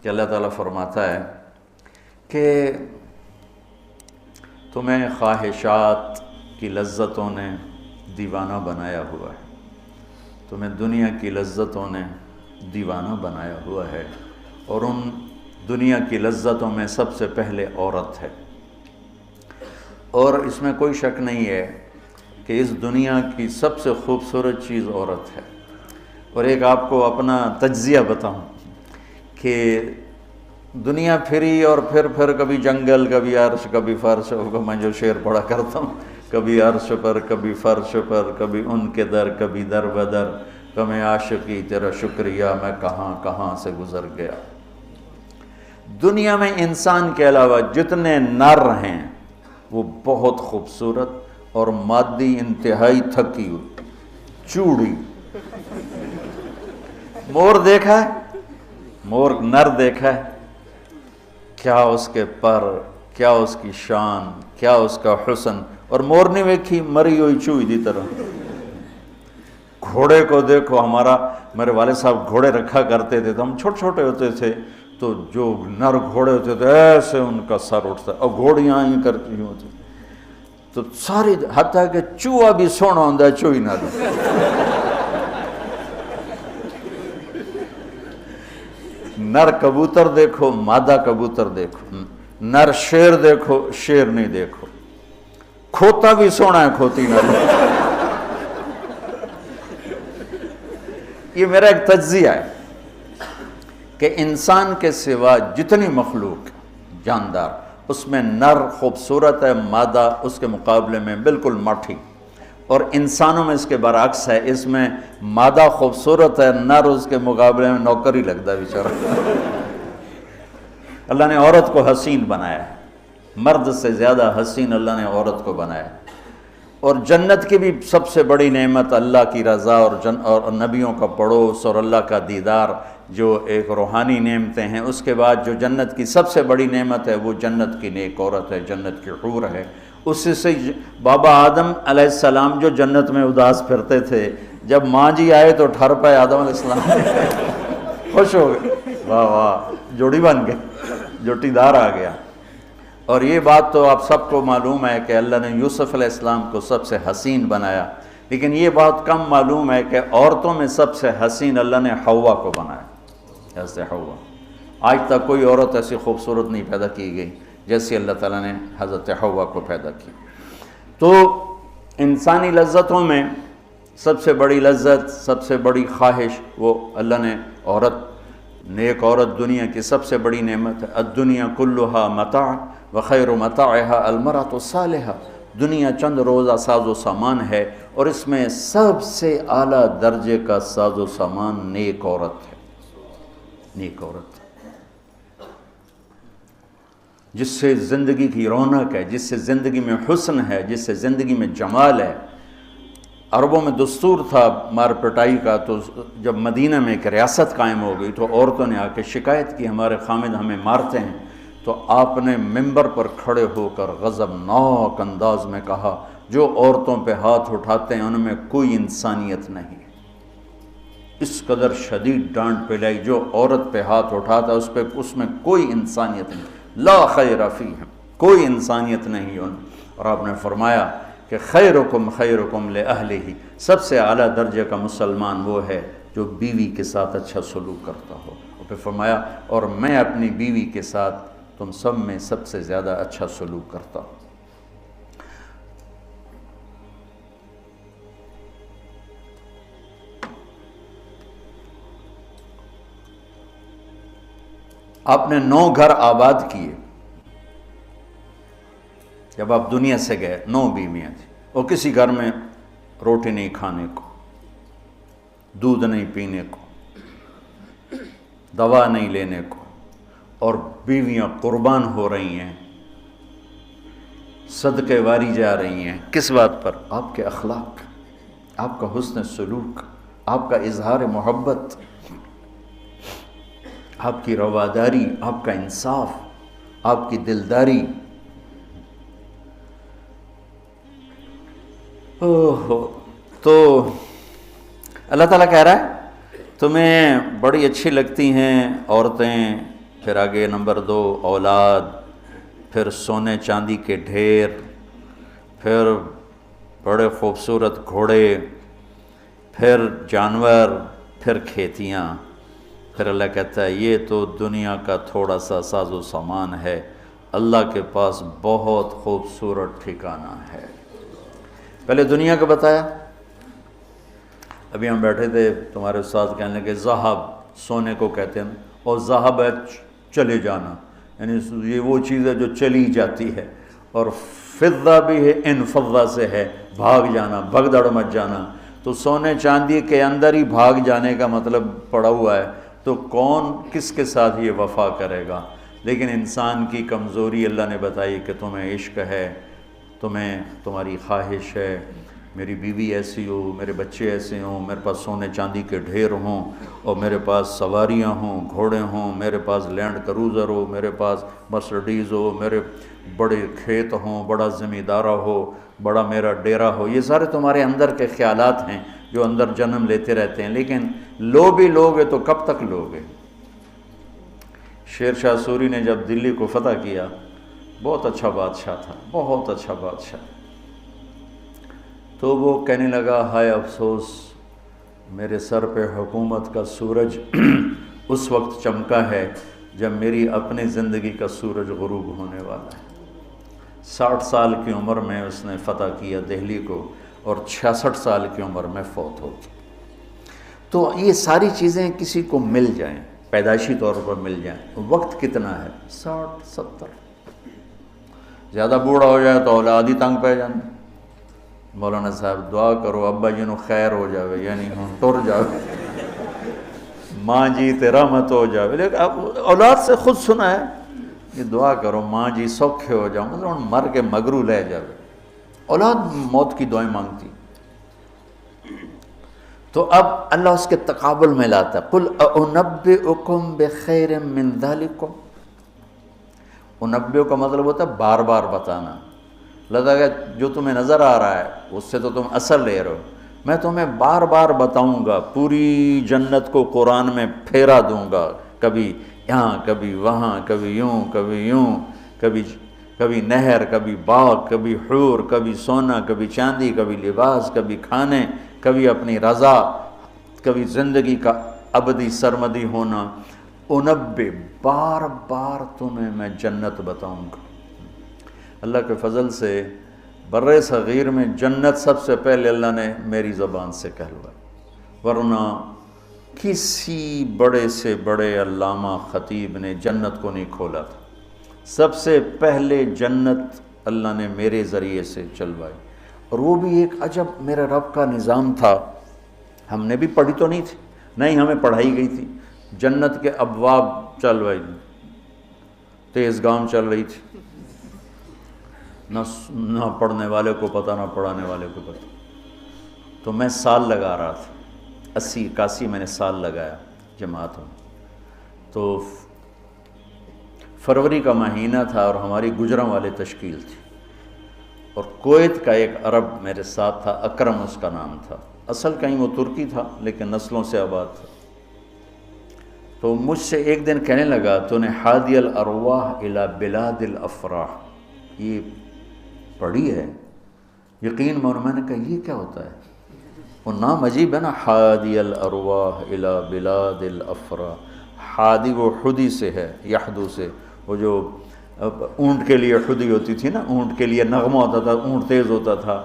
کہ اللہ تعالیٰ فرماتا ہے کہ تمہیں خواہشات کی لذتوں نے دیوانہ بنایا ہوا ہے، تمہیں دنیا کی لذتوں نے دیوانہ بنایا ہوا ہے، اور ان دنیا کی لذتوں میں سب سے پہلے عورت ہے، اور اس میں کوئی شک نہیں ہے کہ اس دنیا کی سب سے خوبصورت چیز عورت ہے۔ اور ایک آپ کو اپنا تجزیہ بتاؤں کہ دنیا پھری اور پھر کبھی جنگل، کبھی عرش، کبھی فرش، میں جو شعر پڑھا کرتا ہوں، کبھی عرش پر، کبھی فرش پر، کبھی ان کے در، کبھی در بدر، غم عاشقی تیرا شکریہ میں کہاں کہاں سے گزر گیا۔ دنیا میں انسان کے علاوہ جتنے نر ہیں وہ بہت خوبصورت اور مادی انتہائی تھکی ہوئی، چوڑی۔ مور دیکھا ہے؟ مور نر دیکھا ہے؟ کیا اس کے پر، کیا اس کی شان، کیا اس کا حسن، اور مور نہیں ویکھی مری ہوئی چوئی دی طرح۔ گھوڑے کو دیکھو، میرے والد صاحب گھوڑے رکھا کرتے تھے، تو ہم چھوٹے چھوٹے ہوتے تھے تو جو نر گھوڑے ہوتے تھے ایسے ان کا سر اٹھتا، اور گھوڑیاں ہی کرتی ہوتی تو ساری، حتیٰ کہ چوہا بھی سونا ہوتا ہے چوئی نر۔ نر کبوتر دیکھو، مادہ کبوتر دیکھو، نر شیر دیکھو، شیر نہیں دیکھو، کھوتا بھی سونا ہے، کھوتی نر۔ یہ میرا ایک تجزیہ ہے کہ انسان کے سوا جتنی مخلوق جاندار، اس میں نر خوبصورت ہے، مادہ اس کے مقابلے میں بالکل ماٹھی، اور انسانوں میں اس کے برعکس ہے، اس میں مادہ خوبصورت ہے، نر اس کے مقابلے میں نوکر ہی لگتا ہے بیچارہ۔ اللہ نے عورت کو حسین بنایا ہے، مرد سے زیادہ حسین اللہ نے عورت کو بنایا ہے، اور جنت کی بھی سب سے بڑی نعمت اللہ کی رضا اور نبیوں کا پڑوس اور اللہ کا دیدار، جو ایک روحانی نعمتیں ہیں۔ اس کے بعد جو جنت کی سب سے بڑی نعمت ہے وہ جنت کی نیک عورت ہے، جنت کی حور ہے۔ اس سے بابا آدم علیہ السلام جو جنت میں اداس پھرتے تھے، جب ماں جی آئے تو ٹھر پائے آدم علیہ السلام، خوش ہو گئے، واہ واہ جوڑی بن گئے، جوٹی دار آ گیا۔ اور یہ بات تو آپ سب کو معلوم ہے کہ اللہ نے یوسف علیہ السلام کو سب سے حسین بنایا، لیکن یہ بات کم معلوم ہے کہ عورتوں میں سب سے حسین اللہ نے حوا کو بنایا، ایسے حوا۔ آج تک کوئی عورت ایسی خوبصورت نہیں پیدا کی گئی جیسی اللہ تعالیٰ نے حضرت حوا کو پیدا کی۔ تو انسانی لذتوں میں سب سے بڑی لذت، سب سے بڑی خواہش وہ اللہ نے عورت، نیک عورت دنیا کی سب سے بڑی نعمت ہے۔ الدنیا کلھا متاع وخیر متاعها المرأة الصالحہ، دنیا چند روزہ ساز و سامان ہے، اور اس میں سب سے اعلیٰ درجے کا ساز و سامان نیک عورت ہے، نیک عورت، جس سے زندگی کی رونق ہے، جس سے زندگی میں حسن ہے، جس سے زندگی میں جمال ہے۔ عربوں میں دستور تھا مار پٹائی کا، تو جب مدینہ میں ایک ریاست قائم ہو گئی تو عورتوں نے آ کے شکایت کی ہمارے خامد ہمیں مارتے ہیں، تو آپ نے منبر پر کھڑے ہو کر غضبناک انداز میں کہا، جو عورتوں پہ ہاتھ اٹھاتے ہیں ان میں کوئی انسانیت نہیں۔ اس قدر شدید ڈانٹ پلائی، جو عورت پہ ہاتھ اٹھاتا ہے اس میں کوئی انسانیت نہیں، لا خیر فیہم، کوئی انسانیت نہیں ان۔ اور آپ نے فرمایا کہ خیرکم خیرکم لأہلہ، سب سے اعلیٰ درجے کا مسلمان وہ ہے جو بیوی کے ساتھ اچھا سلوک کرتا ہو۔ اور پھر فرمایا، اور میں اپنی بیوی کے ساتھ تم سب میں سب سے زیادہ اچھا سلوک کرتا ہوں۔ آپ نے 9 گھر آباد کیے، جب آپ دنیا سے گئے 9 بیویاں تھیں، اور کسی گھر میں روٹی نہیں کھانے کو، دودھ نہیں پینے کو، دوا نہیں لینے کو، اور بیویاں قربان ہو رہی ہیں، صدقے واری جا رہی ہیں۔ کس بات پر؟ آپ کے اخلاق، آپ کا حسن سلوک، آپ کا اظہار محبت، آپ کی رواداری، آپ کا انصاف، آپ کی دلداری۔ تو اللہ تعالیٰ کہہ رہا ہے تمہیں بڑی اچھی لگتی ہیں عورتیں پھر آگے نمبر 2 اولاد، پھر سونے چاندی کے ڈھیر، پھر بڑے خوبصورت گھوڑے، پھر جانور، پھر کھیتیاں۔ پھر اللہ کہتا ہے یہ تو دنیا کا تھوڑا سا ساز و سامان ہے، اللہ کے پاس بہت خوبصورت ٹھکانہ ہے۔ پہلے دنیا کا بتایا، ابھی ہم بیٹھے تھے تمہارے استاد کہنے لگے ذہب سونے کو کہتے ہیں، اور ذہب ہے چلے جانا، یعنی یہ وہ چیز ہے جو چلی جاتی ہے، اور فضہ بھی ہے، انفضہ سے ہے بھاگ جانا، بھگدڑ مچ جانا۔ تو سونے چاندی کے اندر ہی بھاگ جانے کا مطلب پڑا ہوا ہے، تو کون کس کے ساتھ یہ وفا کرے گا؟ لیکن انسان کی کمزوری اللہ نے بتائی کہ تمہیں عشق ہے، تمہیں تمہاری خواہش ہے میری بیوی ایسی ہو، میرے بچے ایسے ہوں، میرے پاس سونے چاندی کے ڈھیر ہوں، اور میرے پاس سواریاں ہوں، گھوڑے ہوں، میرے پاس لینڈ کروزر ہو، میرے پاس مرسڈیز ہو، میرے بڑے کھیت ہوں، بڑا زمیندارہ ہو، بڑا میرا ڈیرا ہو۔ یہ سارے تمہارے اندر کے خیالات ہیں جو اندر جنم لیتے رہتے ہیں، لیکن لو بھی لوگے تو کب تک لوگے؟ شیر شاہ سوری نے جب دلی کو فتح کیا، بہت اچھا بادشاہ تھا، بہت اچھا بادشاہ، تو وہ کہنے لگا ہائے افسوس میرے سر پہ حکومت کا سورج اس وقت چمکا ہے جب میری اپنی زندگی کا سورج غروب ہونے والا ہے۔ 60 سال کی عمر میں اس نے فتح کیا دہلی کو، اور 66 سال کی عمر میں فوت ہو گیا۔ تو یہ ساری چیزیں کسی کو مل جائیں، پیدائشی طور پر مل جائیں، وقت کتنا ہے؟ 60 70۔ زیادہ بوڑھا ہو جائے تو اولاد ہی تنگ پہ جانے۔ مولانا صاحب دعا کرو ابا جی نو خیر ہو جاوے، یعنی ہوں ٹر جاوے، ماں جی تے رحمت ہو جاوے۔ لیکن اب اولاد سے خود سنا ہے یہ دعا کرو ماں جی سوکھے ہو جاؤ، مطلب مر کے مگرو لے جاوے۔ اولاد موت کی دعائیں مانگتی، تو اب اللہ اس کے تقابل میں لاتا ہے قُلْ أُنَبِّئُكُمْ بِخَيْرٍ مِّن ذَلِكُمْ۔ انبئ کا مطلب ہوتا ہے بار بار بتانا۔ لگتا ہے جو تمہیں نظر آ رہا ہے اس سے تو تم اثر لے رہے ہو، میں تمہیں بار بار بتاؤں گا، پوری جنت کو قرآن میں پھیرا دوں گا، کبھی یہاں کبھی وہاں، کبھی یوں کبھی یوں، کبھی نہر، کبھی باغ، کبھی حور، کبھی سونا، کبھی چاندی، کبھی لباس، کبھی کھانے، کبھی اپنی رضا، کبھی زندگی کا ابدی سرمدی ہونا۔ انبئ، بار بار تمہیں میں جنت بتاؤں گا۔ اللہ کے فضل سے بر صغیر میں جنت سب سے پہلے اللہ نے میری زبان سے کہلوائی، ورنہ کسی بڑے سے بڑے علامہ خطیب نے جنت کو نہیں کھولا تھا۔ سب سے پہلے جنت اللہ نے میرے ذریعے سے چلوائی، اور وہ بھی ایک عجب میرے رب کا نظام تھا۔ ہم نے بھی پڑھی تو نہیں تھی، نہیں ہمیں پڑھائی گئی تھی۔ جنت کے ابواب چلوائی، تیز گام چل رہی تھی، نہ پڑھنے والے کو پتہ نہ پڑھانے والے کو پتہ۔ تو میں سال لگا رہا تھا، 80 81 میں نے سال لگایا جماعت میں۔ تو فروری کا مہینہ تھا اور ہماری گجراں والے تشکیل تھی، اور کویت کا ایک عرب میرے ساتھ تھا، اکرم اس کا نام تھا، اصل کہیں وہ ترکی تھا لیکن نسلوں سے آباد تھا۔ تو مجھ سے ایک دن کہنے لگا تو نے حادی الارواح الی بلاد الافراح یہ پڑھی ہے؟ یقین میں نے کہا یہ کیا ہوتا ہے؟ وہ نام عجیب ہے نا، حادی الارواح الی بلاد الافراح۔ حادی وہ حدی سے ہے، یحدو سے، وہ جو اونٹ کے لیے حدی ہوتی تھی نا، اونٹ کے لیے نغمہ ہوتا تھا، اونٹ تیز ہوتا تھا۔